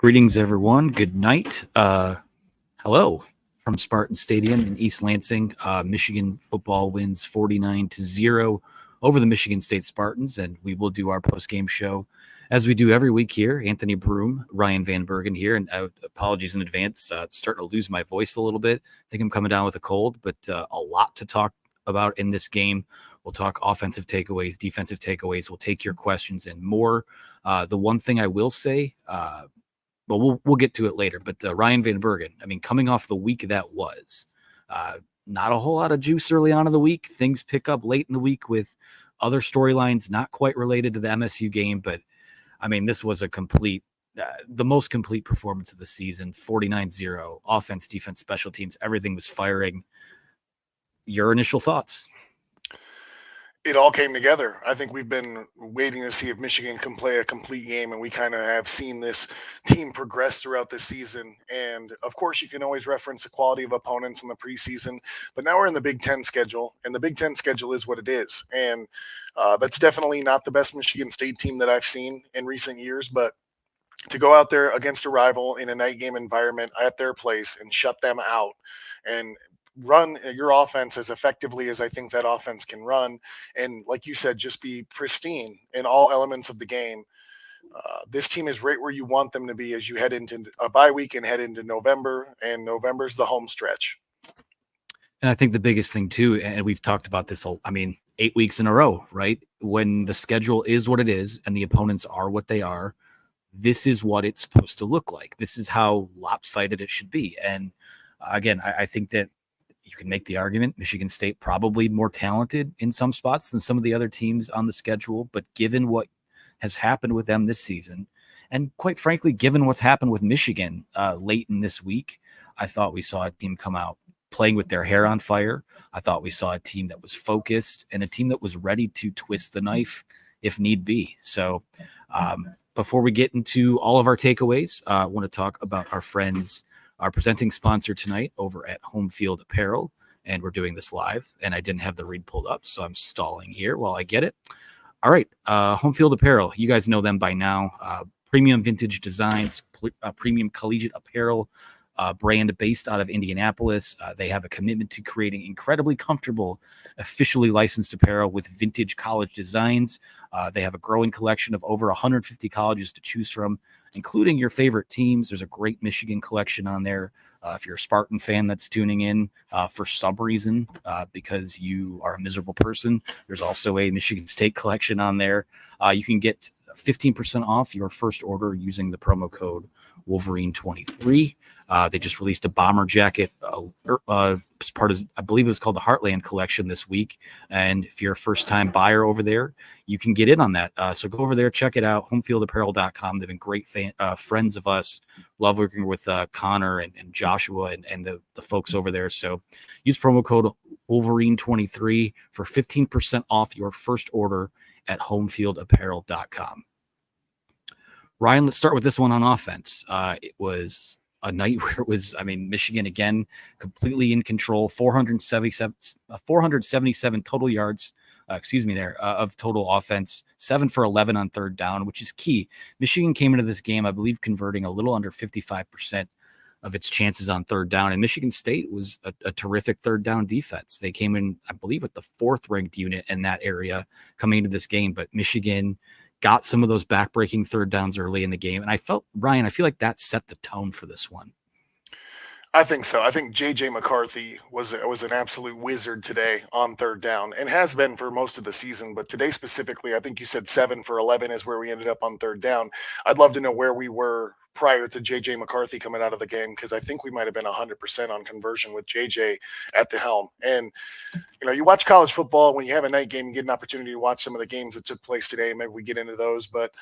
Greetings, everyone. Good night. Hello from Spartan Stadium in East Lansing. Michigan football wins 49-0 over the Michigan State Spartans, and we will do our post-game show as we do every week here. Anthony Broom, Ryan Van Bergen here, and apologies in advance. Starting to lose my voice a little bit. I think I'm coming down with a cold, but a lot to talk about in this game. We'll talk offensive takeaways, defensive takeaways. We'll take your questions and more. The one thing I will say, but we'll get to it later. But Ryan Van Bergen, I mean, coming off the week that was, not a whole lot of juice early on in the week. Things pick up late in the week with other storylines not quite related to the MSU game. But, I mean, this was a complete, the most complete performance of the season, 49-0, offense, defense, special teams. Everything was firing. Your initial thoughts? It all came together. I think we've been waiting to see if Michigan can play a complete game, and we kind of have seen this team progress throughout the season. And of course, you can always reference the quality of opponents in the preseason, but now we're in the Big Ten schedule, and the Big Ten schedule is what it is. And that's definitely not the best Michigan State team that I've seen in recent years, but to go out there against a rival in a night game environment at their place and shut them out and run your offense as effectively as I think that offense can run. And like you said, just be pristine in all elements of the game. This team is right where you want them to be as you head into a bye week and head into November, and November's the home stretch. And I think the biggest thing too, and we've talked about this, 8 weeks in a row, right? When the schedule is what it is and the opponents are what they are, this is what it's supposed to look like. This is how lopsided it should be. And again, I think that you can make the argument Michigan State probably more talented in some spots than some of the other teams on the schedule. But given what has happened with them this season, and quite frankly, given what's happened with Michigan late in this week, I thought we saw a team come out playing with their hair on fire. I thought we saw a team that was focused and a team that was ready to twist the knife if need be. So before we get into all of our takeaways, I want to talk about our friends, our presenting sponsor tonight over at HomeField Apparel, and we're doing this live, and I didn't have the read pulled up, so I'm stalling here while I get it. All right, HomeField Apparel, you guys know them by now. Premium vintage designs, premium collegiate apparel, brand based out of Indianapolis. They have a commitment to creating incredibly comfortable, officially licensed apparel with vintage college designs. They have a growing collection of over 150 colleges to choose from, including your favorite teams. There's a great Michigan collection on there. If you're a Spartan fan that's tuning in for some reason because you are a miserable person, there's also a Michigan State collection on there. You can get 15% off your first order using the promo code Wolverine 23. They just released a bomber jacket as part of, I believe it was called the Heartland collection this week. And if you're a first-time buyer over there, you can get in on that. So go over there, check it out, homefieldapparel.com. They've been great friends of us. Love working with Connor and Joshua and the folks over there. So use promo code Wolverine23 for 15% off your first order at homefieldapparel.com. Ryan, let's start with this one on offense. It was a night where it was, Michigan again, completely in control, 477 total yards, of total offense, 7 for 11 on third down, which is key. Michigan came into this game, I believe, converting a little under 55% of its chances on third down. And Michigan State was a terrific third down defense. They came in, I believe, with the 4th ranked unit in that area coming into this game, but Michigan got some of those back-breaking third downs early in the game. And I feel like that set the tone for this one. I think so. I think J.J. McCarthy was an absolute wizard today on third down and has been for most of the season. But today specifically, I think you said 7 for 11 is where we ended up on third down. I'd love to know where we were prior to J.J. McCarthy coming out of the game, because I think we might have been 100% on conversion with J.J. at the helm. And, you watch college football, when you have a night game, you get an opportunity to watch some of the games that took place today. Maybe we get into those, but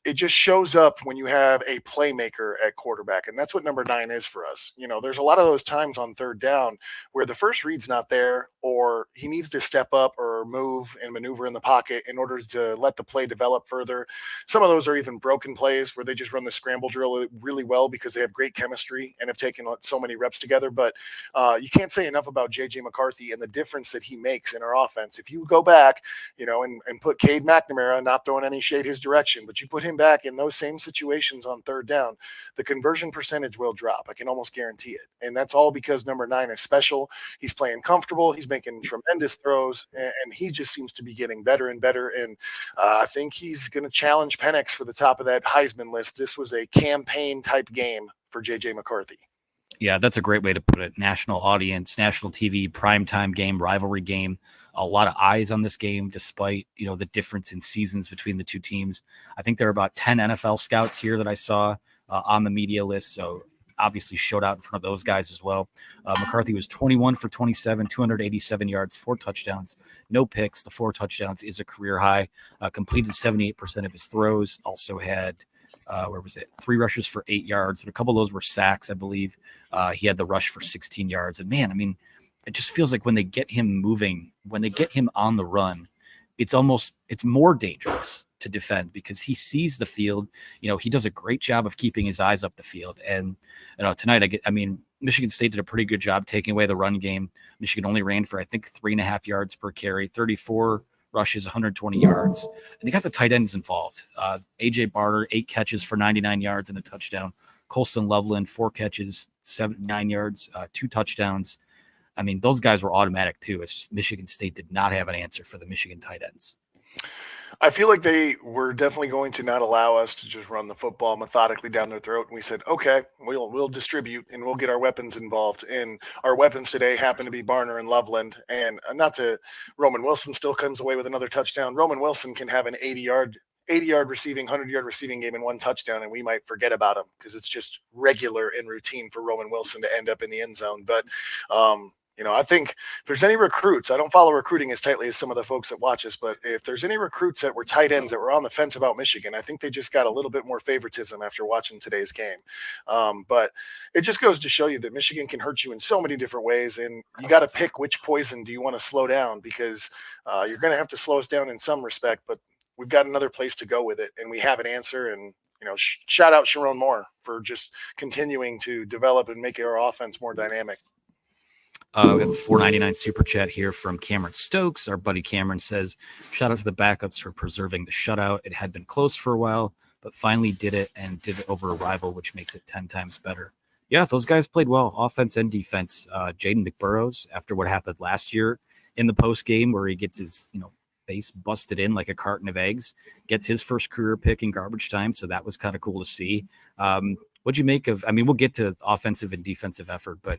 it just shows up when you have a playmaker at quarterback. And that's what number 9 is for us. There's a lot of those times on third down where the first read's not there, or he needs to step up or move and maneuver in the pocket in order to let the play develop further. Some of those are even broken plays where they just run the scramble drill really well because they have great chemistry and have taken so many reps together. But you can't say enough about J.J. McCarthy and the difference that he makes in our offense. If you go back, and put Cade McNamara, not throwing any shade his direction, but but you put him back in those same situations on third down, the conversion percentage will drop. I can almost guarantee it. And that's all because number 9 is special. He's playing comfortable. He's making tremendous throws, and he just seems to be getting better and better. And I think he's going to challenge Penix for the top of that Heisman list. This was a campaign type game for J.J. McCarthy. Yeah, that's a great way to put it. National audience, national TV, primetime game, rivalry game. A lot of eyes on this game, despite the difference in seasons between the two teams. I think there are about 10 NFL scouts here that I saw on the media list. So obviously showed out in front of those guys as well. McCarthy was 21 for 27, 287 yards, 4 touchdowns, no picks. The 4 touchdowns is a career high. Completed 78% of his throws. Also had 3 rushes for 8 yards, but a couple of those were sacks, I believe. He had the rush for 16 yards. And man, I mean, it just feels like when they get him moving, when they get him on the run, it's more dangerous to defend because he sees the field. He does a great job of keeping his eyes up the field. And tonight, Michigan State did a pretty good job taking away the run game. Michigan only ran for, I think, 3.5 yards per carry, 34 rushes, 120 yards. And they got the tight ends involved. A.J. Barter, 8 catches for 99 yards and a touchdown. Colston Loveland, 4 catches, 79 yards, 2 touchdowns. I mean, those guys were automatic too. It's just Michigan State did not have an answer for the Michigan tight ends. I feel like they were definitely going to not allow us to just run the football methodically down their throat. And we said, okay, we'll distribute and we'll get our weapons involved. And our weapons today happen to be Barner and Loveland. And Roman Wilson still comes away with another touchdown. Roman Wilson can have an 80-yard receiving, 100-yard receiving game and 1 touchdown, and we might forget about him because it's just regular and routine for Roman Wilson to end up in the end zone. But I think if there's any recruits, I don't follow recruiting as tightly as some of the folks that watch us, but if there's any recruits that were tight ends that were on the fence about Michigan, I think they just got a little bit more favoritism after watching today's game. But it just goes to show you that Michigan can hurt you in so many different ways, and you got to pick which poison do you want to slow down because you're going to have to slow us down in some respect, but we've got another place to go with it, and we have an answer. And shout out Sharon Moore for just continuing to develop and make our offense more dynamic. We have a $4.99 super chat here from Cameron Stokes. Our buddy Cameron says, shout out to the backups for preserving the shutout. It had been close for a while, but finally did it and did it over a rival, which makes it 10 times better. Yeah, those guys played well, offense and defense. Jaden McBurrows, after what happened last year in the post game where he gets his face busted in like a carton of eggs, gets his first career pick in garbage time. So that was kind of cool to see. What'd you make of, we'll get to offensive and defensive effort, but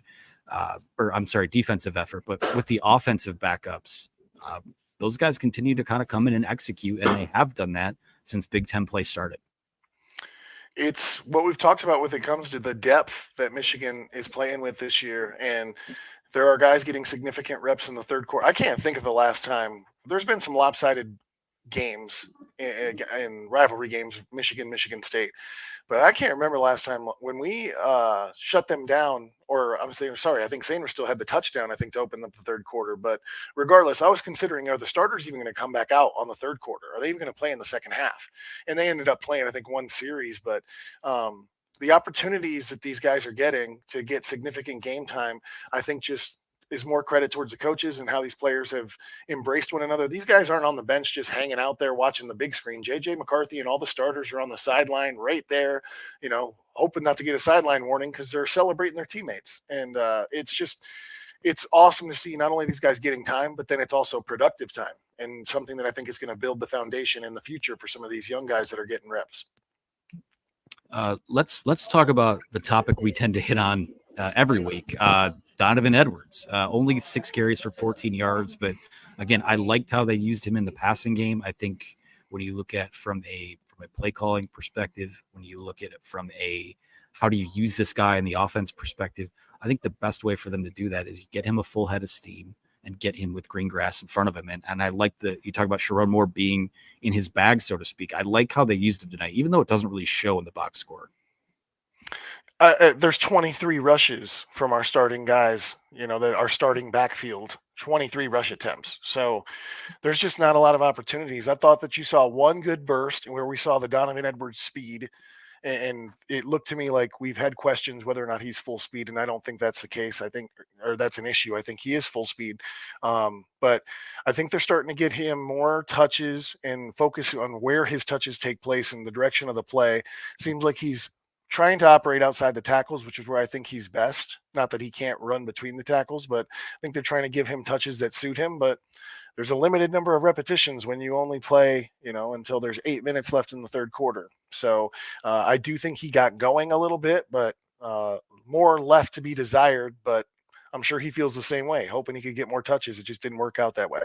defensive effort, but with the offensive backups, those guys continue to kind of come in and execute, and they have done that since Big Ten play started. It's what we've talked about when it comes to the depth that Michigan is playing with this year, and there are guys getting significant reps in the third quarter. I can't think of the last time. There's been some lopsided games in rivalry games, Michigan State. But I can't remember last time when we shut them down, or I think Sainer still had the touchdown, I think, to open up the third quarter. But regardless, I was considering, are the starters even going to come back out on the third quarter? Are they even going to play in the second half? And they ended up playing, I think, 1 series. But the opportunities that these guys are getting to get significant game time, I think just is more credit towards the coaches and how these players have embraced one another. These guys aren't on the bench just hanging out there watching the big screen. J.J. McCarthy and all the starters are on the sideline right there, hoping not to get a sideline warning because they're celebrating their teammates. And it's awesome to see not only these guys getting time, but then it's also productive time and something that I think is going to build the foundation in the future for some of these young guys that are getting reps. Let's talk about the topic we tend to hit on every week. Donovan Edwards, only 6 carries for 14 yards. But again, I liked how they used him in the passing game. I think when you look at from a play calling perspective, when you look at it from a how do you use this guy in the offense perspective, I think the best way for them to do that is you get him a full head of steam and get him with green grass in front of him. And I like you talk about Sharon Moore being in his bag, so to speak. I like how they used him tonight, even though it doesn't really show in the box score. There's 23 rushes from our starting guys, that our starting backfield, 23 rush attempts. So there's just not a lot of opportunities. I thought that you saw one good burst where we saw the Donovan Edwards speed and it looked to me like we've had questions whether or not he's full speed, and I don't think that's the case. I think, or that's an issue. I think he is full speed, but I think they're starting to get him more touches and focus on where his touches take place and the direction of the play. Seems like he's trying to operate outside the tackles, which is where I think he's best. Not that he can't run between the tackles, but I think they're trying to give him touches that suit him. But there's a limited number of repetitions when you only play, until there's 8 minutes left in the third quarter. So I do think he got going a little bit, but more left to be desired. But I'm sure he feels the same way, hoping he could get more touches. It just didn't work out that way.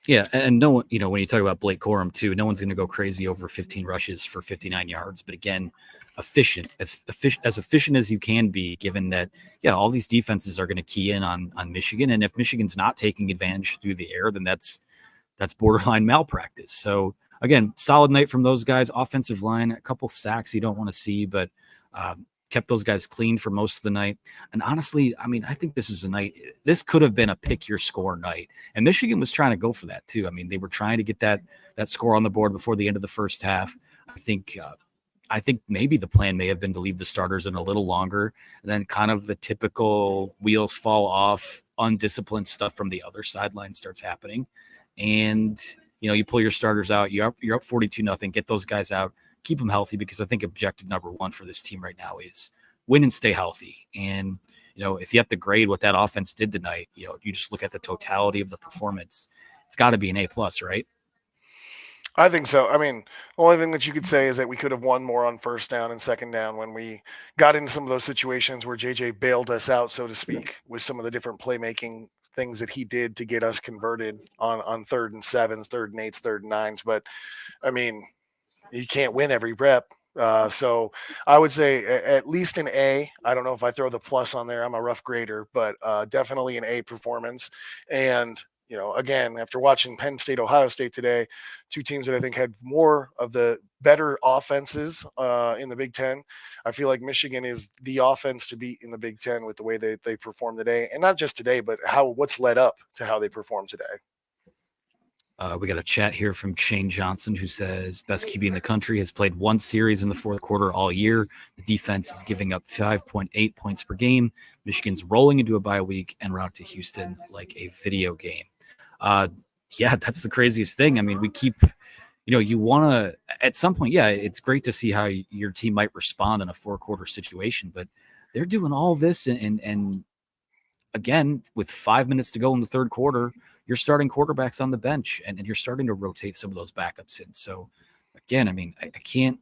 Yeah, and no one, when you talk about Blake Corum too, no one's going to go crazy over 15 rushes for 59 yards. But again, as efficient as you can be, given that, all these defenses are going to key in on Michigan, and if Michigan's not taking advantage through the air, then that's borderline malpractice. So again, solid night from those guys. Offensive line, a couple sacks you don't want to see, but kept those guys clean for most of the night. And honestly, I mean, I think this is a night. This could have been a pick your score night, and Michigan was trying to go for that too. I mean, they were trying to get that score on the board before the end of the first half. I think maybe the plan may have been to leave the starters in a little longer, and then kind of the typical wheels fall off, undisciplined stuff from the other sideline starts happening. And, you pull your starters out, you're up 42-0, get those guys out, keep them healthy, because I think objective number one for this team right now is win and stay healthy. And, if you have to grade what that offense did tonight, you just look at the totality of the performance. It's got to be an A+, right? I think so. I mean, the only thing that you could say is that we could have won more on first down and second down when we got into some of those situations where JJ bailed us out, so to speak, with some of the different playmaking things that he did to get us converted on 3rd and 7s, 3rd and 8s, 3rd and 9s. But I mean, you can't win every rep. So I would say at least an A. I don't know if I throw the plus on there. I'm a rough grader, but definitely an A performance. And again, after watching Penn State, Ohio State today, two teams that I think had more of the better offenses in the Big Ten, I feel like Michigan is the offense to beat in the Big Ten with the way they performed today. And not just today, but what's led up to how they performed today. We got a chat here from Shane Johnson, who says best QB in the country, has played one series in the fourth quarter all year. The defense is giving up 5.8 points per game. Michigan's rolling into a bye week en route to Houston like a video game. Yeah, that's the craziest thing. I mean, we keep, you want to, at some point, it's great to see how your team might respond in a 4-quarter situation, but they're doing all this. And again, with 5 minutes to go in the third quarter, you're starting quarterbacks on the bench, and you're starting to rotate some of those backups in. So again, I mean, I can't,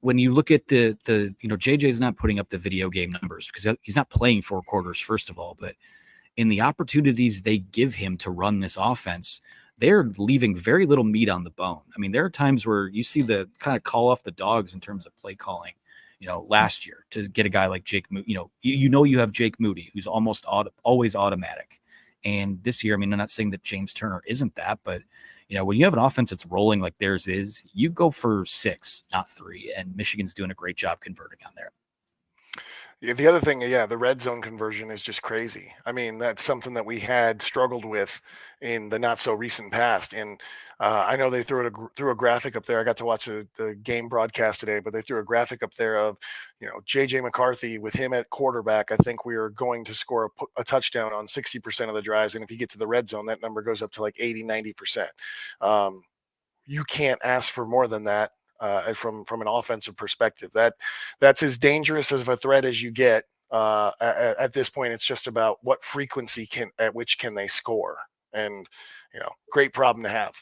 when you look at the JJ's not putting up the video game numbers because he's not playing 4 quarters, first of all, but in the opportunities they give him to run this offense, they're leaving very little meat on the bone. I mean, there are times where you see the kind of call off the dogs in terms of play calling, last year to get a guy like Jake Moody. You have Jake Moody, who's always automatic. And this year, I mean, I'm not saying that James Turner isn't that, but, when you have an offense that's rolling like theirs is, you go for 6, not 3. And Michigan's doing a great job converting on there. Yeah, the other thing, the red zone conversion is just crazy. I mean, that's something that we had struggled with in the not so recent past. And I know they threw a graphic up there. I got to watch the game broadcast today, but they threw a graphic up there of, JJ McCarthy with him at quarterback. I think we are going to score a touchdown on 60% of the drives. And if you get to the red zone, that number goes up to like 80, 90%. You can't ask for more than that. From an offensive perspective, that's as dangerous of a threat as you get. At this point, it's just about what frequency at which can they score, and great problem to have.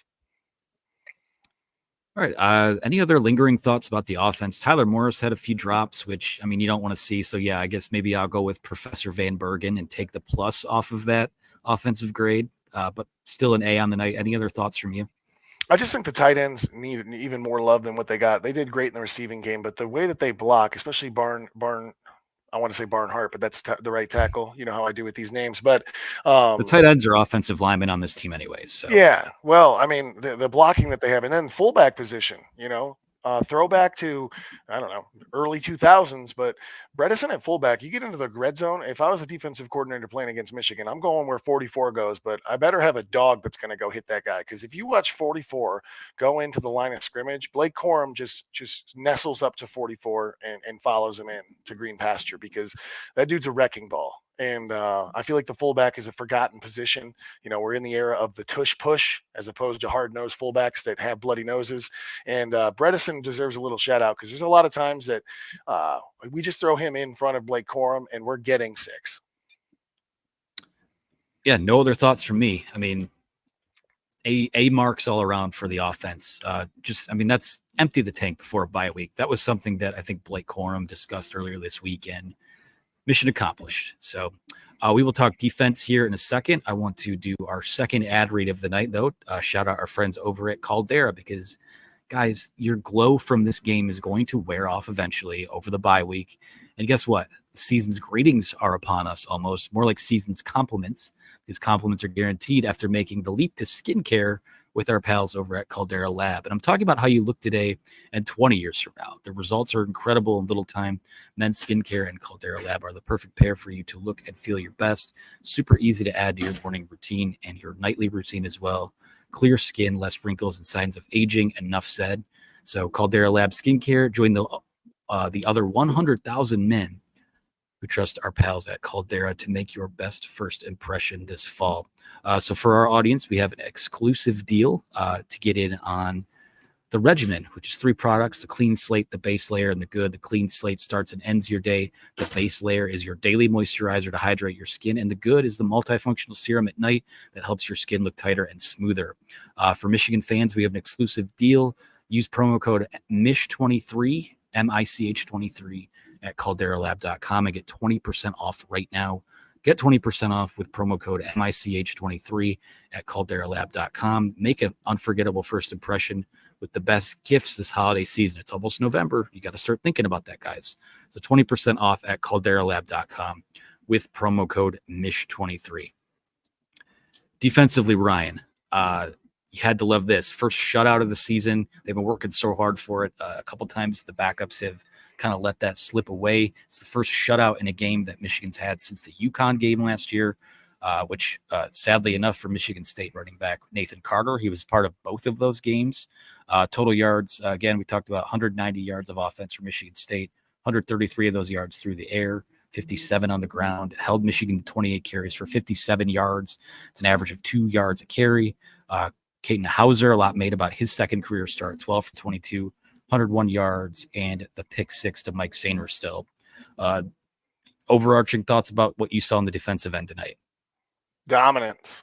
All right. Any other lingering thoughts about the offense? Tyler Morris had a few drops, which, I mean, you don't want to see. So yeah, I guess maybe I'll go with Professor Van Bergen and take the plus off of that offensive grade. But still an A on the night. Any other thoughts from you? I just think the tight ends need even more love than what they got. They did great in the receiving game, but the way that they block, especially Barn, I want to say Barnhart, but that's the right tackle. You know how I do with these names, but the tight ends are offensive linemen on this team anyways. So yeah, well, I mean, the blocking that they have, and then fullback position, throwback to, I don't know, early 2000s, but Bredesen at fullback, you get into the red zone. If I was a defensive coordinator playing against Michigan, I'm going where 44 goes, but I better have a dog that's going to go hit that guy. Because if you watch 44 go into the line of scrimmage, Blake Corum just nestles up to 44 and follows him in to green pasture because that dude's a wrecking ball. And I feel like the fullback is a forgotten position. We're in the era of the tush push as opposed to hard nosed fullbacks that have bloody noses. And Bredesen deserves a little shout out because there's a lot of times that we just throw him in front of Blake Corum and we're getting 6. Yeah, no other thoughts from me. I mean, A marks all around for the offense. That's empty the tank before a bye week. That was something that I think Blake Corum discussed earlier this weekend. Mission accomplished. So we will talk defense here in a second. I want to do our second ad read of the night, though. Shout out our friends over at Caldera because, guys, your glow from this game is going to wear off eventually over the bye week. And guess what? Season's greetings are upon us almost, more like season's compliments, because compliments are guaranteed after making the leap to skincare with our pals over at Caldera Lab. And I'm talking about how you look today and 20 years from now. The results are incredible in little time. Men's skincare and Caldera Lab are the perfect pair for you to look and feel your best. Super easy to add to your morning routine and your nightly routine as well. Clear skin, less wrinkles and signs of aging, enough said. So Caldera Lab Skincare, join the other 100,000 men who trust our pals at Caldera to make your best first impression this fall. So for our audience, we have an exclusive deal to get in on the regimen, which is 3 products: the clean slate, the base layer, and the good. The clean slate starts and ends your day. The base layer is your daily moisturizer to hydrate your skin. And the good is the multifunctional serum at night that helps your skin look tighter and smoother. For Michigan fans, we have an exclusive deal. Use promo code MISH23, MICH23 at calderalab.com and get 20% off right now. Get 20% off with promo code MICH23 at calderalab.com. Make an unforgettable first impression with the best gifts this holiday season. It's almost November. You got to start thinking about that, guys. So 20% off at calderalab.com with promo code MISH23. Defensively, Ryan, you had to love this. First shutout of the season. They've been working so hard for it. A couple times the backups have kind of let that slip away. It's the first shutout in a game that Michigan's had since the UConn game last year, which sadly enough for Michigan State running back Nathan Carter, he was part of both of those games. Total yards, again, we talked about 190 yards of offense for Michigan State, 133 of those yards through the air, 57 on the ground, held Michigan to 28 carries for 57 yards. It's an average of 2 yards a carry. Caden Hauser, a lot made about his second career start, 12 for 22, 101 yards, and the pick 6 to Mike Sainristil. Overarching thoughts about what you saw on the defensive end tonight? Dominance,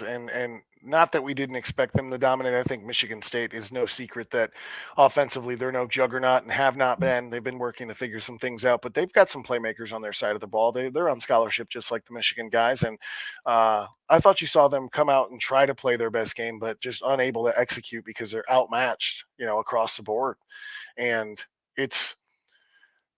and not that we didn't expect them to dominate. I think Michigan State is no secret that offensively they're no juggernaut and have not been. They've been working to figure some things out, but they've got some playmakers on their side of the ball. They're on scholarship just like the Michigan guys, and I thought you saw them come out and try to play their best game, but just unable to execute because they're outmatched, across the board. And it's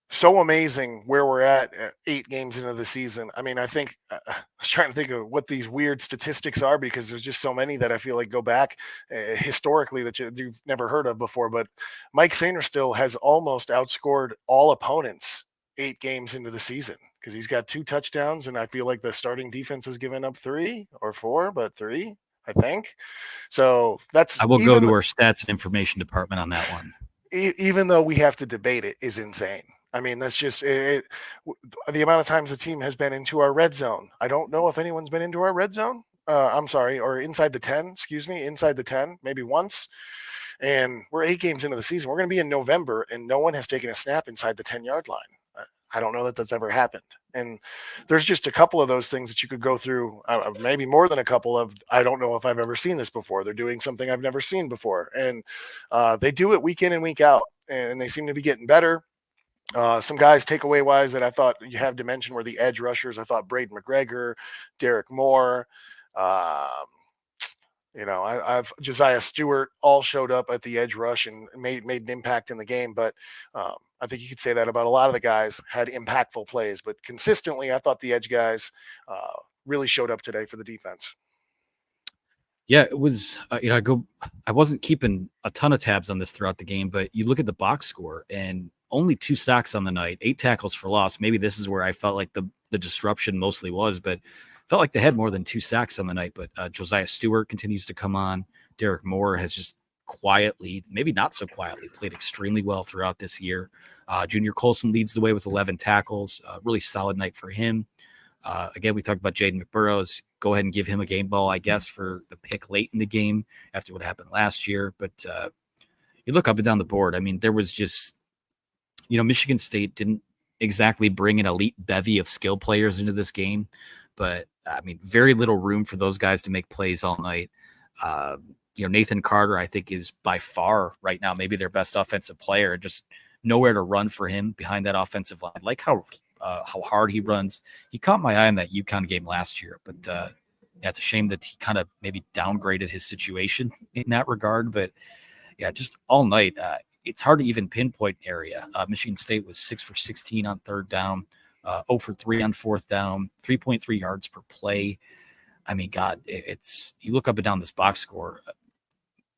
so amazing where we're at 8 games into the season. I mean, I think I was trying to think of what these weird statistics are because there's just so many that I feel like go back historically that you've never heard of before. But Mike Sainristil has almost outscored all opponents 8 games into the season because he's got 2 touchdowns, and I feel like the starting defense has given up 3 or 4, but 3, I think. So that's. I will go to our stats and information department on that one. Even though we have to debate it, is insane. I mean, that's just the amount of times the team has been into our red zone. I don't know if anyone's been into our red zone. I'm sorry, or inside the 10, inside the 10, maybe once. And we're 8 games into the season. We're going to be in November, and no one has taken a snap inside the 10-yard line. I don't know that that's ever happened. And there's just a couple of those things that you could go through, maybe more than a couple of, I don't know if I've ever seen this before. They're doing something I've never seen before. And they do it week in and week out, and they seem to be getting better. Some guys takeaway wise that I thought you have to mention were the edge rushers. I thought Braden McGregor, Derek Moore, I've Josiah Stewart all showed up at the edge rush and made an impact in the game. But I think you could say that about a lot of the guys had impactful plays. But consistently, I thought the edge guys really showed up today for the defense. Yeah, it was. I wasn't keeping a ton of tabs on this throughout the game, but you look at the box score and only 2 sacks on the night, 8 tackles for loss. Maybe this is where I felt like the disruption mostly was, but felt like they had more than 2 sacks on the night. But Josiah Stewart continues to come on. Derek Moore has just quietly, maybe not so quietly, played extremely well throughout this year. Junior Colson leads the way with 11 tackles. Really solid night for him. Again, we talked about Jaden McBurrows. Go ahead and give him a game ball, I guess, for the pick late in the game after what happened last year. But you look up and down the board. I mean, there was just, Michigan State didn't exactly bring an elite bevy of skill players into this game, but I mean, very little room for those guys to make plays all night. Nathan Carter, I think, is by far right now maybe their best offensive player. Just nowhere to run for him behind that offensive line. Like how hard he runs. He caught my eye in that UConn game last year, but yeah, it's a shame that he kind of maybe downgraded his situation in that regard. But yeah, just all night, it's hard to even pinpoint area. Michigan State was 6 for 16 on third down, 0 for 3 on fourth down, 3.3 yards per play. I mean, God, it's you look up and down this box score.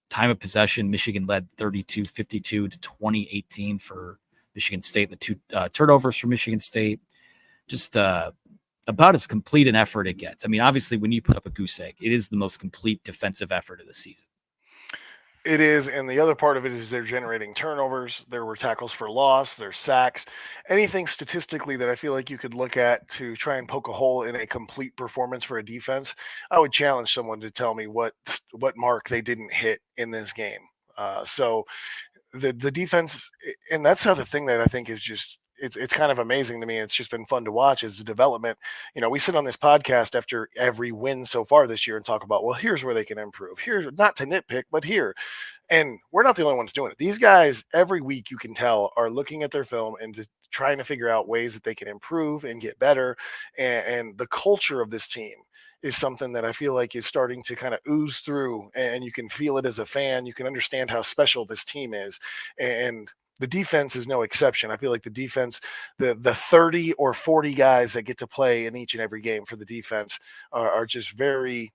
Time of possession, Michigan led 32-52 to 2018 for Michigan State. The 2 turnovers for Michigan State. Just about as complete an effort it gets. I mean, obviously, when you put up a goose egg, it is the most complete defensive effort of the season. It is, and the other part of it is they're generating turnovers. There were tackles for loss, there's sacks, anything statistically that I feel like you could look at to try and poke a hole in a complete performance for a defense. I would challenge someone to tell me what mark they didn't hit in this game. So the defense, and that's the other thing that I think is just it's kind of amazing to me. It's just been fun to watch is the development. We sit on this podcast after every win so far this year and talk about, well, here's where they can improve. Here's not to nitpick, but here. And we're not the only ones doing it. These guys every week you can tell are looking at their film and just trying to figure out ways that they can improve and get better. And the culture of this team is something that I feel like is starting to kind of ooze through, and you can feel it as a fan. You can understand how special this team is, and the defense is no exception. I feel like the defense, the 30 or 40 guys that get to play in each and every game for the defense are just very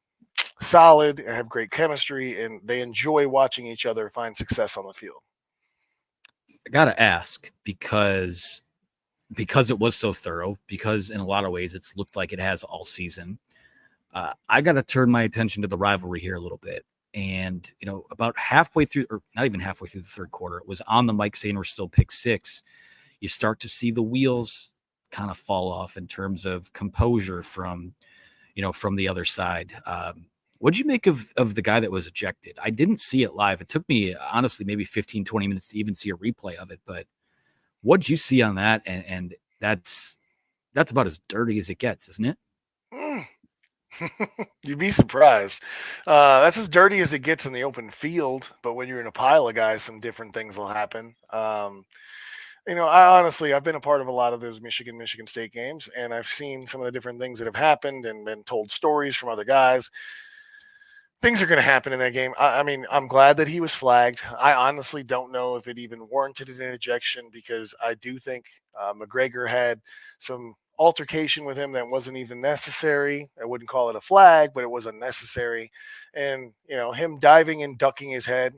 solid and have great chemistry, and they enjoy watching each other find success on the field. I gotta ask because it was so thorough, because in a lot of ways it's looked like it has all season. I got to turn my attention to the rivalry here a little bit. And, about halfway through, or not even halfway through the third quarter, it was on the Mike Sainristil pick 6. You start to see the wheels kind of fall off in terms of composure from the other side. What'd you make of the guy that was ejected? I didn't see it live. It took me, honestly, maybe 15, 20 minutes to even see a replay of it. But what'd you see on that? And that's about as dirty as it gets, isn't it? Mm. You'd be surprised. That's as dirty as it gets in the open field, but when you're in a pile of guys, some different things will happen. I've been a part of a lot of those Michigan State games, and I've seen some of the different things that have happened and been told stories from other guys. Things are going to happen in that game. I mean, I'm glad that he was flagged. I honestly don't know if it even warranted an ejection because I do think McGregor had some altercation with him that wasn't even necessary. I wouldn't call it a flag, but it was unnecessary. And, him diving and ducking his head.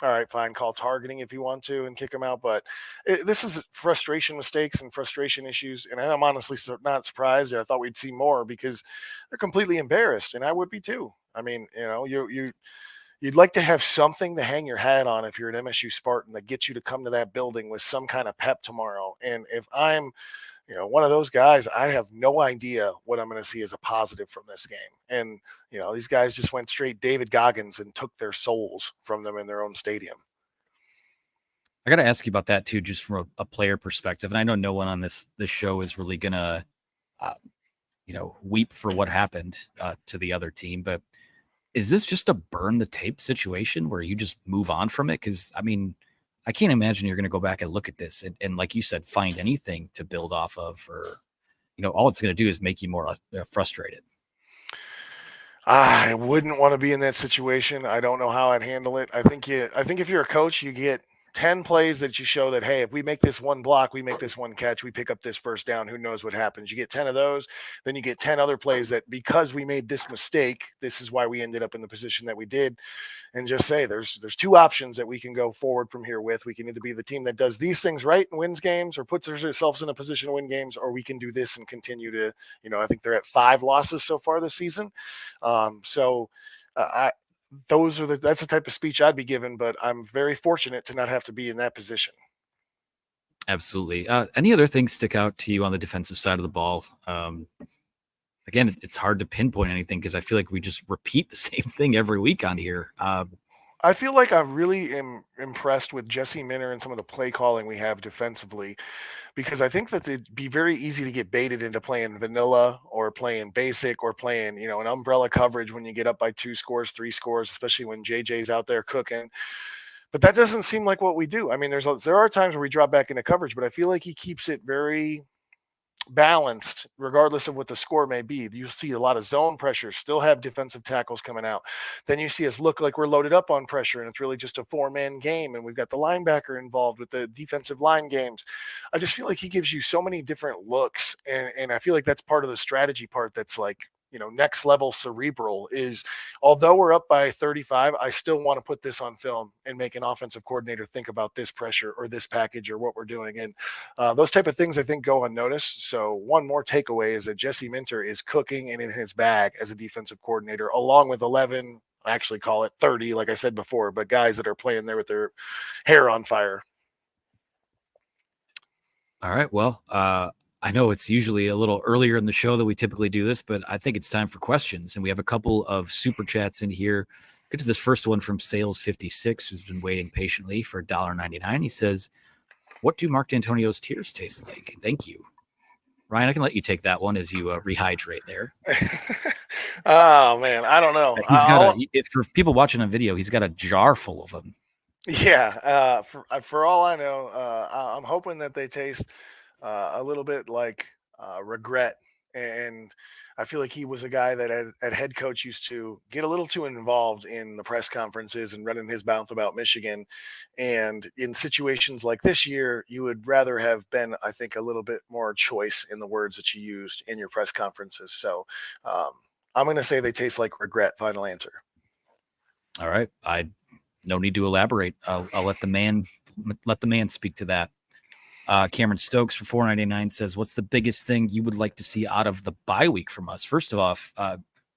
All right, fine. Call targeting if you want to and kick him out. But this is frustration mistakes and frustration issues. And I'm honestly not surprised. I thought we'd see more because they're completely embarrassed. And I would be too. I mean, you'd like to have something to hang your hat on if you're an MSU Spartan that gets you to come to that building with some kind of pep tomorrow. And if I'm one of those guys, I have no idea what I'm going to see as a positive from this game. And, these guys just went straight David Goggins and took their souls from them in their own stadium. I got to ask you about that too, just from a player perspective. And I know no one on this show is really going to, weep for what happened to the other team. But is this just a burn the tape situation where you just move on from it? Because, I mean, I can't imagine you're going to go back and look at this and like you said, find anything to build off of, or, all it's going to do is make you more frustrated. I wouldn't want to be in that situation. I don't know how I'd handle it. I think if you're a coach, you get 10 plays that you show that, hey, if we make this one block, we make this one catch, we pick up this first down, who knows what happens. You get 10 of those, then you get 10 other plays that because we made this mistake, this is why we ended up in the position that we did. And just say there's two options that we can go forward from here with. We can either be the team that does these things right and wins games or puts ourselves in a position to win games, or we can do this and continue to, I think they're at 5 losses so far this season. I that's the type of speech I'd be given, but I'm very fortunate to not have to be in that position. Absolutely. Any other things stick out to you on the defensive side of the ball? Again, it's hard to pinpoint anything because I feel like we just repeat the same thing every week on here. I feel like I really am impressed with Jesse Minter and some of the play calling we have defensively, because I think that it'd be very easy to get baited into playing vanilla or playing basic or playing, an umbrella coverage when you get up by 2 scores, 3 scores, especially when JJ's out there cooking. But that doesn't seem like what we do. I mean, there are times where we drop back into coverage, but I feel like he keeps it very balanced regardless of what the score may be. You see a lot of zone pressure, still have defensive tackles coming out. Then you see us look like we're loaded up on pressure and it's really just a 4-man game and we've got the linebacker involved with the defensive line games. I just feel like he gives you so many different looks, and I feel like that's part of the strategy part that's like, next level cerebral is, although we're up by 35, I still want to put this on film and make an offensive coordinator think about this pressure or this package or what we're doing. And those type of things I think go unnoticed. So one more takeaway is that Jesse Minter is cooking and in his bag as a defensive coordinator, along with 11, I actually call it 30, like I said before, but guys that are playing there with their hair on fire. All right. Well, I know it's usually a little earlier in the show that we typically do this, but I think it's time for questions. And we have a couple of super chats in here. Get to this first one from Sales56, who's been waiting patiently for $1.99. He says, what do Mark D'Antonio's tears taste like? Thank you. Ryan, I can let you take that one as you rehydrate there. Oh, man. I don't know. He's got for people watching on video, he's got a jar full of them. Yeah. For all I know, I'm hoping that they taste a little bit like regret. And I feel like he was a guy that at head coach used to get a little too involved in the press conferences and running his mouth about Michigan. And in situations like this year, you would rather have been, I think, a little bit more choice in the words that you used in your press conferences. So I'm going to say they taste like regret. Final answer. All right. No need to elaborate. I'll let the man speak to that. Cameron Stokes for $4.99 says, what's the biggest thing you would like to see out of the bye week from us? First of all,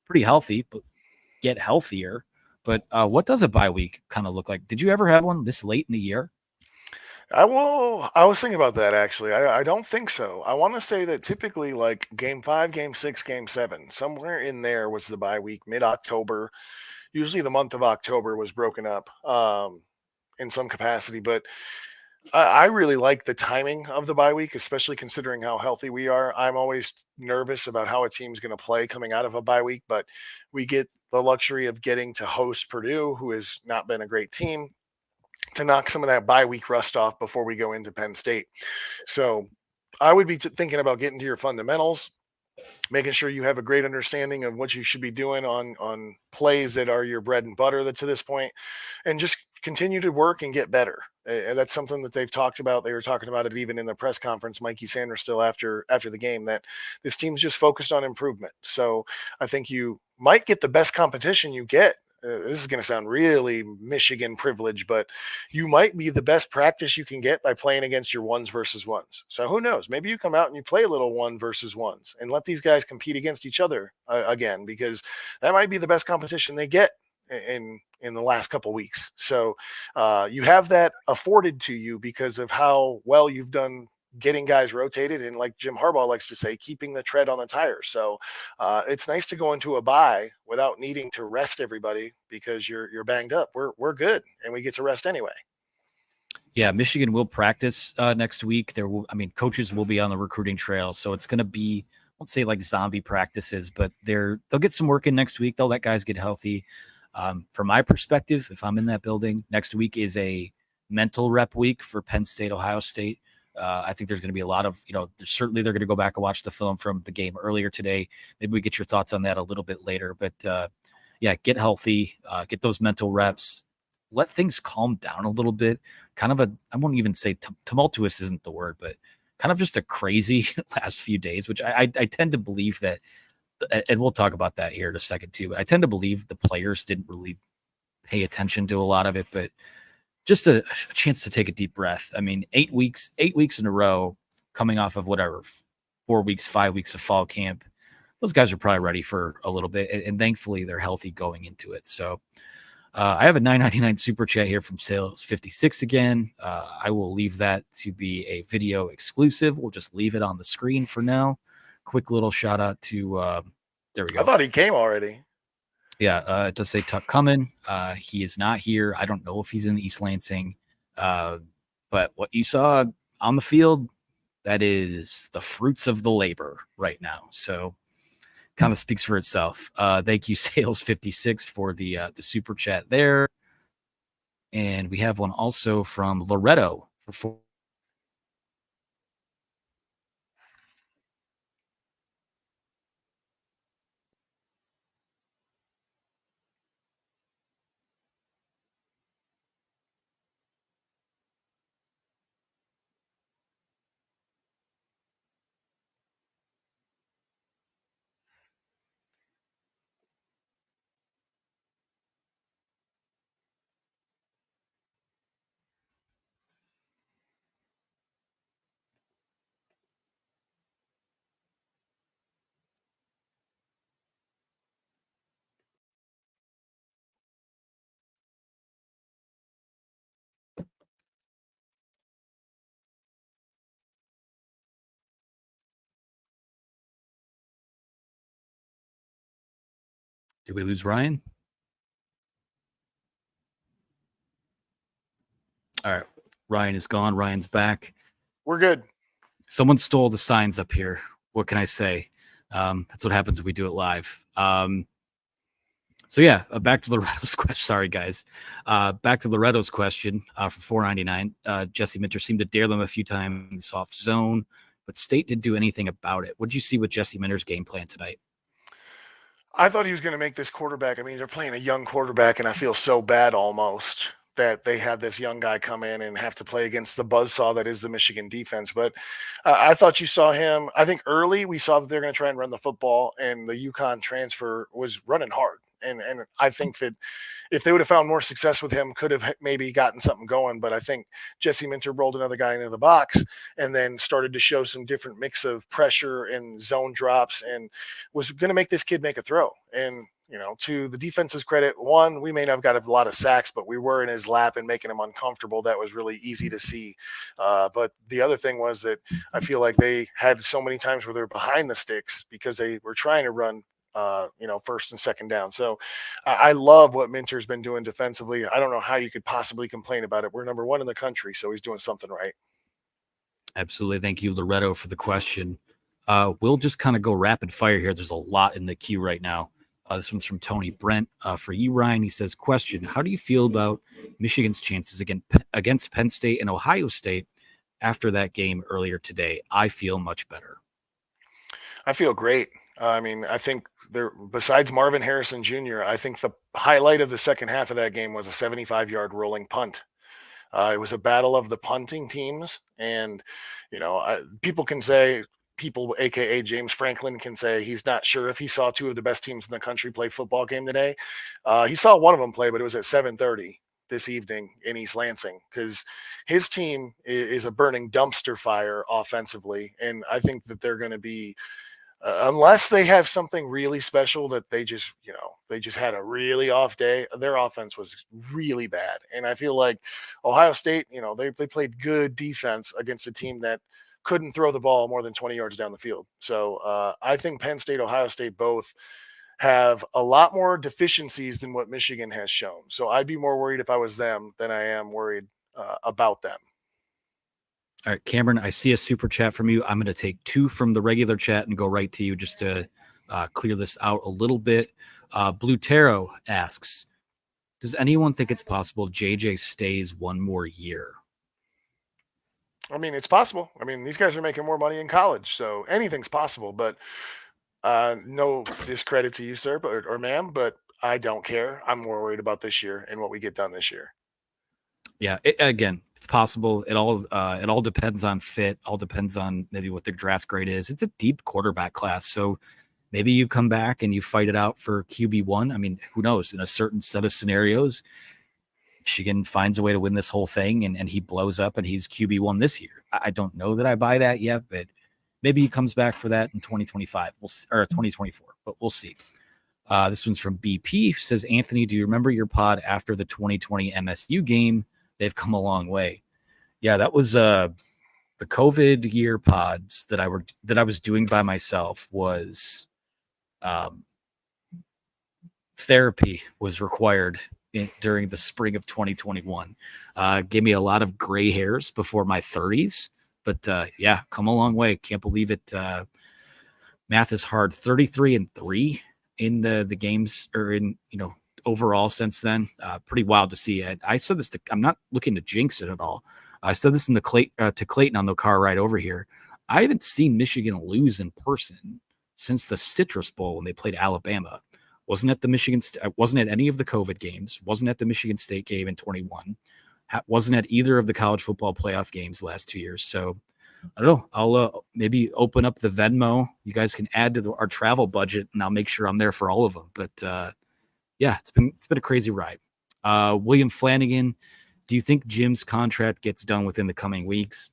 pretty healthy, but get healthier. But what does a bye week kind of look like? Did you ever have one this late in the year? I was thinking about that, actually. I don't think so. I want to say that typically like game 5, game 6, game 7, somewhere in there was the bye week, mid-October. Usually the month of October was broken up in some capacity, but I really like the timing of the bye week, especially considering how healthy we are. I'm always nervous about how a team's going to play coming out of a bye week, but we get the luxury of getting to host Purdue, who has not been a great team, to knock some of that bye week rust off before we go into Penn State. So I would be thinking about getting to your fundamentals, making sure you have a great understanding of what you should be doing on plays that are your bread and butter to this point, and just continue to work and get better. And that's something that they've talked about. They were talking about it even in the press conference, Mikey Sanders still after the game, that this team's just focused on improvement. So I think you might get the best competition you get. This is going to sound really Michigan privilege, but you might be the best practice you can get by playing against your ones versus ones. So who knows? Maybe you come out and you play a little 1 versus 1s and let these guys compete against each other again, because that might be the best competition they get in the last couple weeks. So you have that afforded to you because of how well you've done getting guys rotated, and like Jim Harbaugh likes to say, keeping the tread on the tire. So it's nice to go into a bye without needing to rest everybody because you're banged up. We're good, and we get to rest anyway. Yeah, Michigan will practice next week. Coaches will be on the recruiting trail, so it's going to be, I won't say like zombie practices, but they'll get some work in next week. They'll let guys get healthy. From my perspective, if I'm in that building, next week is a mental rep week for Penn State, Ohio State. I think there's going to be a lot of, certainly they're going to go back and watch the film from the game earlier today. Maybe we get your thoughts on that a little bit later. But get healthy, get those mental reps, let things calm down a little bit. kind of I won't even say tumultuous isn't the word, but kind of just a crazy last few days, which I tend to believe that, and we'll talk about that here in a second too. But I tend to believe the players didn't really pay attention to a lot of it, but just a chance to take a deep breath. I mean, 8 weeks in a row, coming off of whatever 4 weeks, 5 weeks of fall camp. Those guys are probably ready for a little bit, and thankfully they're healthy going into it. So I have a $9.99 super chat here from Sales 56 again. I will leave that to be a video exclusive. We'll just leave it on the screen for now. Quick little shout out to there we I go. thought he came already. Yeah, it does say Tuck coming. He is not here. I don't know if he's in East Lansing. But what you saw on the field, that is the fruits of the labor right now. So kind of speaks for itself. Thank you, Sales 56, for the super chat there. And we have one also from Loretto for 4. Did we lose Ryan? All right. Ryan is gone. Ryan's back. We're good. Someone stole the signs up here. What can I say? That's what happens if we do it live. So yeah, back to Loretto's question. Sorry, guys. Back to Loretto's question for $4.99. Jesse Minter seemed to dare them a few times in the soft zone, but State didn't do anything about it. What did you see with Jesse Minter's game plan tonight? I thought he was going to make this quarterback. I mean, they're playing a young quarterback, and I feel so bad almost that they had this young guy come in and have to play against the buzzsaw that is the Michigan defense. But I thought you saw him. I think early we saw that they're going to try and run the football, and the UConn transfer was running hard. And I think that if they would have found more success with him, could have maybe gotten something going. But I think Jesse Minter rolled another guy into the box and then started to show some different mix of pressure and zone drops and was going to make this kid make a throw. And to the defense's credit, one, we may not have got a lot of sacks, but we were in his lap and making him uncomfortable. That was really easy to see. But the other thing was that I feel like they had so many times where they're behind the sticks because they were trying to run first and second down. So I love what Minter's been doing defensively. I don't know how you could possibly complain about it. We're number one in the country, so he's doing something right. Absolutely. Thank you, Loretto, for the question. We'll just kind of go rapid fire here. There's a lot in the queue right now. This one's from Tony Brent. For you, Ryan, he says, question, how do you feel about Michigan's chances against Penn State and Ohio State after that game earlier today? I feel much better. I feel great. I mean, I think besides Marvin Harrison Jr., I think the highlight of the second half of that game was a 75-yard rolling punt. It was a battle of the punting teams. And, people can say, aka James Franklin, can say he's not sure if he saw two of the best teams in the country play football game today. He saw one of them play, but it was at 7:30 this evening in East Lansing because his team is a burning dumpster fire offensively. And I think that they're going to be, unless they have something really special that they just had a really off day, their offense was really bad. And I feel like Ohio State, they played good defense against a team that couldn't throw the ball more than 20 yards down the field. So I think Penn State, Ohio State both have a lot more deficiencies than what Michigan has shown. So I'd be more worried if I was them than I am worried about them. All right, Cameron, I see a super chat from you. I'm going to take two from the regular chat and go right to you just to clear this out a little bit. Blue Tarot asks, does anyone think it's possible JJ stays one more year? I mean, it's possible. I mean, these guys are making more money in college, so anything's possible. But no discredit to you, sir, or ma'am, but I don't care. I'm more worried about this year and what we get done this year. Yeah, again, It's possible. It all depends on fit. All depends on maybe what their draft grade is. It's a deep quarterback class, so maybe you come back and you fight it out for QB1. I mean, who knows? In a certain set of scenarios, Michigan finds a way to win this whole thing, and he blows up and he's QB1 this year. I don't know that I buy that yet, but maybe he comes back for that in 2025 or 2024, but we'll see. This one's from BP. Says, Anthony, do you remember your pod after the 2020 MSU game? They've come a long way. Yeah, that was the COVID year pods that I was doing by myself. Was therapy was required during the spring of 2021. Gave me a lot of gray hairs before my 30s, but yeah, come a long way. Can't believe it. Math is hard. 33-3 in the games, or in overall since then. Pretty wild to see. I said this I'm not looking to jinx it at all. I said this in to Clayton on the car ride over here. I haven't seen Michigan lose in person since the Citrus Bowl when they played Alabama. Wasn't at any of the COVID games. Wasn't at the Michigan State game in 21. Wasn't at either of the college football playoff games last 2 years. So I don't know. I'll maybe open up the Venmo. You guys can add to our travel budget, and I'll make sure I'm there for all of them. But yeah, it's been a crazy ride. William Flanagan, do you think Jim's contract gets done within the coming weeks?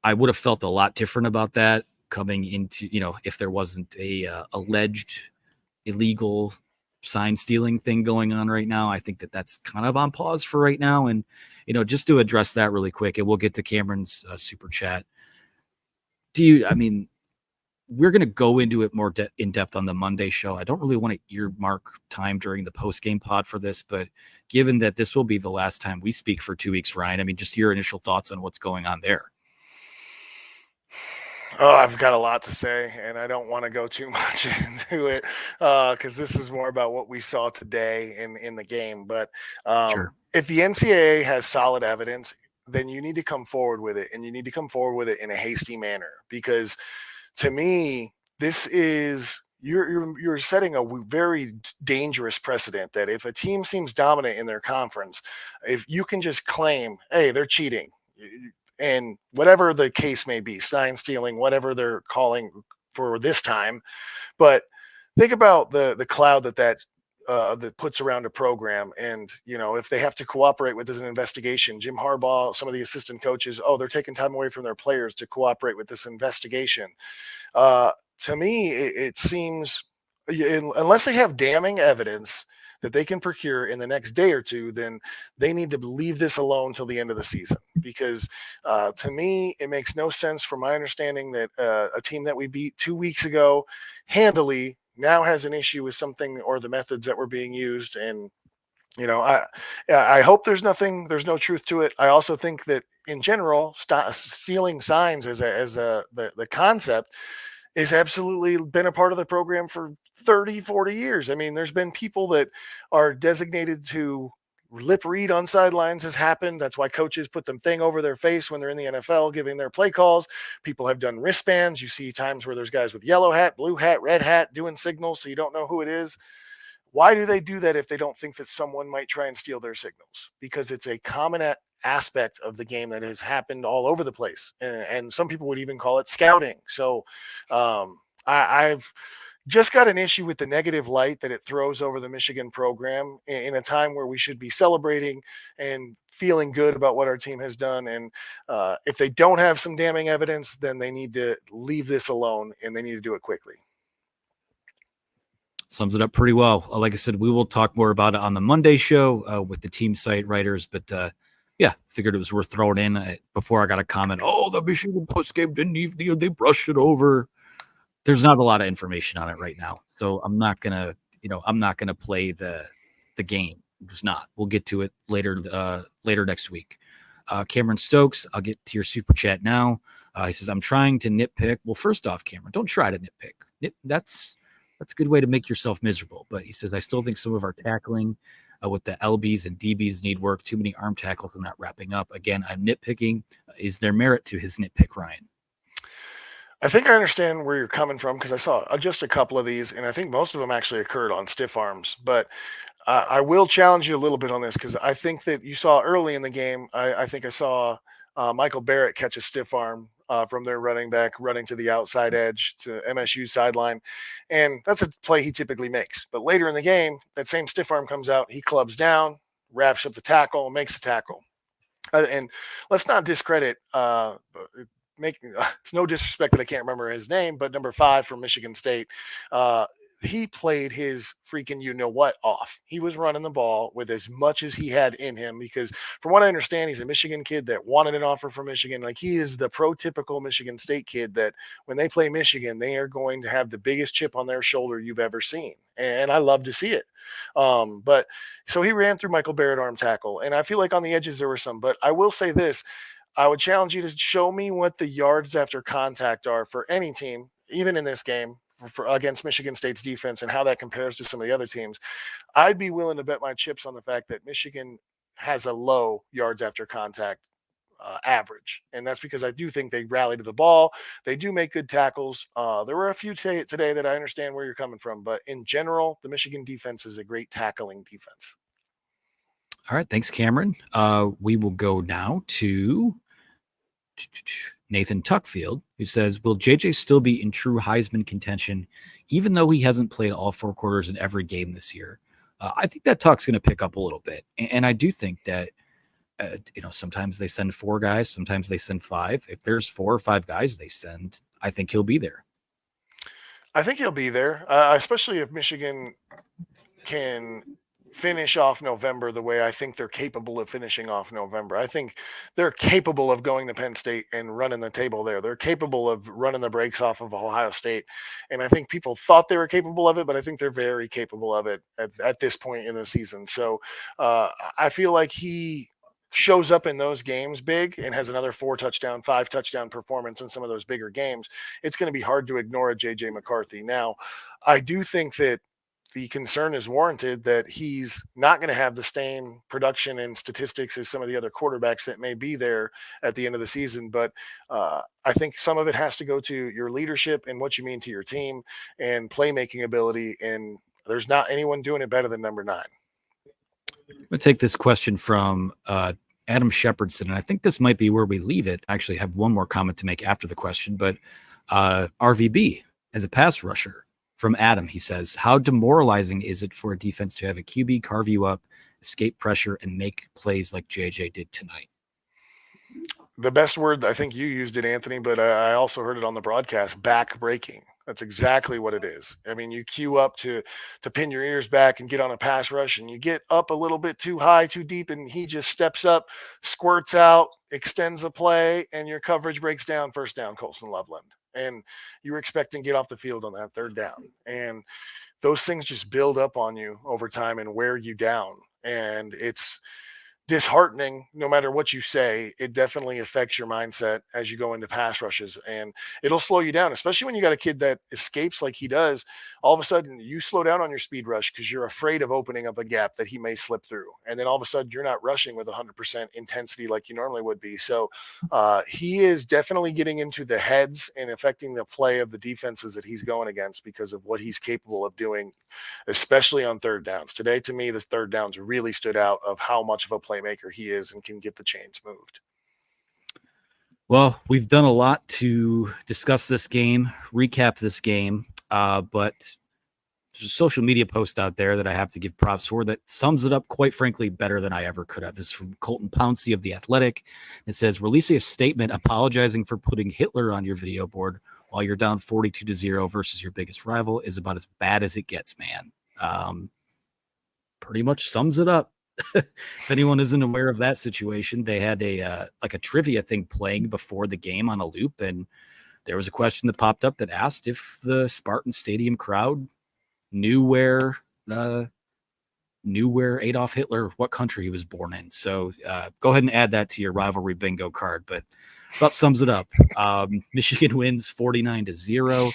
I would have felt a lot different about that coming into, if there wasn't a alleged illegal sign stealing thing going on right now. I think that's kind of on pause for right now. And, just to address that really quick, and we'll get to Cameron's super chat. We're going to go into it more in depth on the Monday show. I don't really want to earmark time during the post-game pod for this, but given that this will be the last time we speak for 2 weeks, Ryan, just your initial thoughts on what's going on there. Oh, I've got a lot to say, and I don't want to go too much into it because this is more about what we saw today in the game. But Sure. If the NCAA has solid evidence, then you need to come forward with it, and you need to come forward with it in a hasty manner, because to me, this is you're setting a very dangerous precedent that if a team seems dominant in their conference, if you can just claim, hey, they're cheating, and whatever the case may be, sign stealing, whatever they're calling for this time. But think about the cloud that puts around a program. And, if they have to cooperate with this investigation, Jim Harbaugh, some of the assistant coaches, they're taking time away from their players to cooperate with this investigation. To me, it seems, unless they have damning evidence that they can procure in the next day or two, then they need to leave this alone till the end of the season. Because to me, it makes no sense, from my understanding, that a team that we beat 2 weeks ago handily now has an issue with something or the methods that were being used. And I hope there's no truth to it. I also think that in general, stealing signs as the concept is absolutely been a part of the program for 30, 40 years. There's been people that are designated to lip read on sidelines has happened. That's why coaches put the thing over their face when they're in the NFL giving their play calls. People have done wristbands. You see times where there's guys with yellow hat, blue hat, red hat doing signals so you don't know who it is. Why do they do that if they don't think that someone might try and steal their signals? Because it's a common aspect of the game that has happened all over the place. And some people would even call it scouting. So I've just got an issue with the negative light that it throws over the Michigan program in a time where we should be celebrating and feeling good about what our team has done. And if they don't have some damning evidence, then they need to leave this alone, and they need to do it quickly. Sums it up pretty well. Like I said, we will talk more about it on the Monday show with the team site writers, but yeah, figured it was worth throwing in before I got a comment. Oh, the Michigan postgame didn't even, they brushed it over. There's not a lot of information on it right now, so I'm not gonna play the game. I'm just not. We'll get to it later next week. Cameron Stokes, I'll get to your super chat now. He says, I'm trying to nitpick. Well, first off, Cameron, don't try to nitpick. That's a good way to make yourself miserable. But he says, I still think some of our tackling with the LBs and DBs need work. Too many arm tackles and not wrapping up. Again, I'm nitpicking. Is there merit to his nitpick, Ryan? I think I understand where you're coming from, because I saw just a couple of these, and I think most of them actually occurred on stiff arms. But I will challenge you a little bit on this because I think that you saw early in the game. I think I saw Michael Barrett catch a stiff arm from their running back running to the outside edge to MSU sideline, and that's a play he typically makes. But later in the game, that same stiff arm comes out. He clubs down, wraps up the tackle, makes the tackle. And let's not discredit. It's no disrespect that I can't remember his name, but number 5 from Michigan State. Uh, he played his freaking you know what off. He was running the ball with as much as he had in him because, from what I understand, he's a Michigan kid that wanted an offer from Michigan. Like he is the prototypical Michigan State kid that when they play Michigan, they are going to have the biggest chip on their shoulder you've ever seen, and I love to see it. But so he ran through Michael Barrett arm tackle, and I feel like on the edges there were some. But I will say this: I would challenge you to show me what the yards after contact are for any team, even in this game for against Michigan State's defense, and how that compares to some of the other teams. I'd be willing to bet my chips on the fact that Michigan has a low yards after contact average, and that's because I do think they rally to the ball. They do make good tackles. There were a few today that I understand where you're coming from, but in general, the Michigan defense is a great tackling defense. All right, thanks, Cameron. We will go now to Nathan Tuckfield, who says, will JJ still be in true Heisman contention, even though he hasn't played all 4 quarters in every game this year? I think that talk's going to pick up a little bit. And I do think that, sometimes they send 4 guys, sometimes they send 5. If there's 4 or 5 guys they send, I think he'll be there. I think he'll be there, especially if Michigan can finish off November the way I think they're capable of finishing off November. I think they're capable of going to Penn State and running the table there. They're capable of running the brakes off of Ohio State. And I think people thought they were capable of it, but I think they're very capable of it at this point in the season. So I feel like he shows up in those games big and has another 5 touchdown performance in some of those bigger games. It's going to be hard to ignore a JJ McCarthy. Now, I do think that the concern is warranted that he's not going to have the same production and statistics as some of the other quarterbacks that may be there at the end of the season. But I think some of it has to go to your leadership and what you mean to your team and playmaking ability. And there's not anyone doing it better than number 9. I'm going to take this question from Adam Shepardson, and I think this might be where we leave it. I actually have one more comment to make after the question, but RVB as a pass rusher. From Adam, he says, how demoralizing is it for a defense to have a QB carve you up, escape pressure, and make plays like JJ did tonight? The best word, I think you used it, Anthony, but I also heard it on the broadcast, back breaking. That's exactly what it is. I mean, you queue up to pin your ears back and get on a pass rush, and you get up a little bit too high, too deep, and he just steps up, squirts out, extends the play, and your coverage breaks down. First down, Colson Loveland. And you were expecting to get off the field on that 3rd down. And those things just build up on you over time and wear you down. And it's disheartening no matter what you say. It definitely affects your mindset as you go into pass rushes, and it'll slow you down, especially when you got a kid that escapes like he does. All of a sudden you slow down on your speed rush because you're afraid of opening up a gap that he may slip through, and then all of a sudden you're not rushing with 100% intensity like you normally would be. So he is definitely getting into the heads and affecting the play of the defenses that he's going against because of what he's capable of doing, especially on 3rd downs. Today, to me, the 3rd downs really stood out of how much of a playmaker he is and can get the chains moved. Well, we've done a lot to discuss this game, recap this game, but there's a social media post out there that I have to give props for that sums it up, quite frankly, better than I ever could have. This is from Colton Pouncey of The Athletic. It says, releasing a statement apologizing for putting Hitler on your video board while you're down 42-0 versus your biggest rival is about as bad as it gets, man. Pretty much sums it up. If anyone isn't aware of that situation, they had a trivia thing playing before the game on a loop, and there was a question that popped up that asked if the Spartan Stadium crowd knew where Adolf Hitler, what country he was born in. So go ahead and add that to your rivalry bingo card, but about sums it up. Michigan wins 49-0.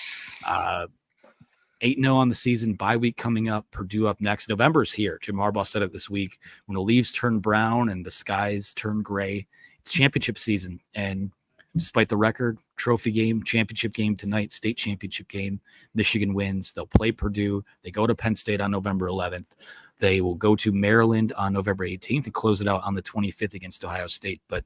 8-0 on the season, bye week coming up, Purdue up next. November's here. Jim Harbaugh said it this week. When the leaves turn brown and the skies turn gray, it's championship season. And despite the record, trophy game, championship game tonight, state championship game, Michigan wins. They'll play Purdue. They go to Penn State on November 11th. They will go to Maryland on November 18th and close it out on the 25th against Ohio State. But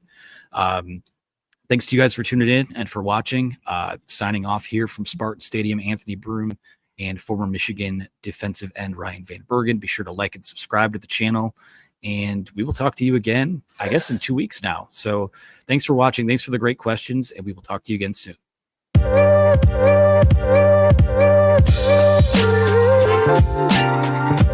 thanks to you guys for tuning in and for watching. Signing off here from Spartan Stadium, Anthony Broom and former Michigan defensive end Ryan Van Bergen. Be sure to like and subscribe to the channel. And we will talk to you again, I guess, in 2 weeks now. So thanks for watching. Thanks for the great questions. And we will talk to you again soon.